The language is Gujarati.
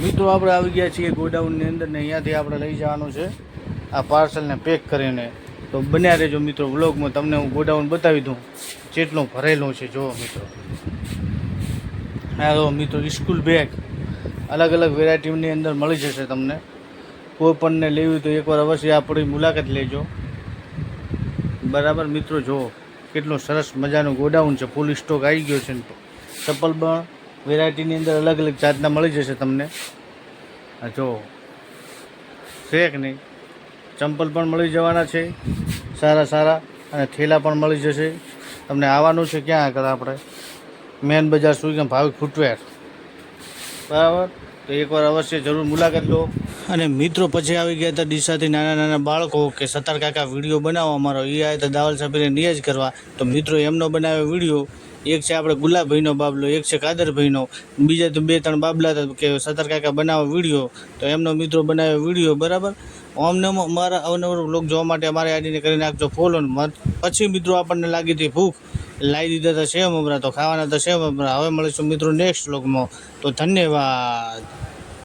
મિત્રો આપણે આવી ગયા છીએ ગોડાઉનની અંદર ને અહીંયાથી આપણે લઈ જવાનું છે આ પાર્સલને પેક કરીને. તો બન્યા રહેજો મિત્રો વ્લોગમાં, તમને હું ગોડાઉન બતાવી દઉં જેટલું ભરેલું છે. જુઓ મિત્રો, હા જો મિત્રો સ્કૂલ બેગ અલગ અલગ વેરાયટીની અંદર મળી જશે તમને. કોઈ પણને લેવી તો એકવાર અવશ્ય આપણી મુલાકાત લેજો. બરાબર મિત્રો, જુઓ કેટલું સરસ મજાનું ગોડાઉન છે. ફૂલ સ્ટોક આવી ગયો છે. ચપ્પલ પણ વેરાયટીની અંદર અલગ અલગ જાતના મળી જશે તમને. જો છે કે નહીં, ચંપલ પણ મળી જવાના છે સારા સારા, અને થેલા પણ મળી જશે તમને. આવવાનું છે ક્યાં આગળ આપણે મેન બજાર સુઈ ભાવિક ફૂટવેર. બરાબર, તો એકવાર અવશ્ય જરૂર મુલાકાત લો. અને મિત્રો પછી આવી ગયા હતા ડીસાથી નાના નાના બાળકો કે સત્તર કાકા વિડીયો બનાવો અમારો. એ આવે તો દાવલ સાહેબને નિયાજ કરવા. તો મિત્રો એમનો બનાવ્યો વિડીયો, એક છે આપણે ગુલાબભાઈનો બાબલો, એક છે કાદરભાઈનો, બીજા તો 2-3 બાબલા હતા કે સત્તર કાકા બનાવો વિડીયો. તો એમનો મિત્રો બનાવ્યો વિડીયો. બરાબર, અમને મારા અવનવર બ્લોગ જોવા માટે અમારી આઈડીને કરી નાખજો ફોલો. પછી મિત્રો આપણને લાગી હતી ભૂખ, લાવી દીધા હતા સેવ મમરા, તો ખાવાના હતા સેવ મમરા. હવે મળીશું મિત્રો નેક્સ્ટ બ્લોગમાં. તો ધન્યવાદ.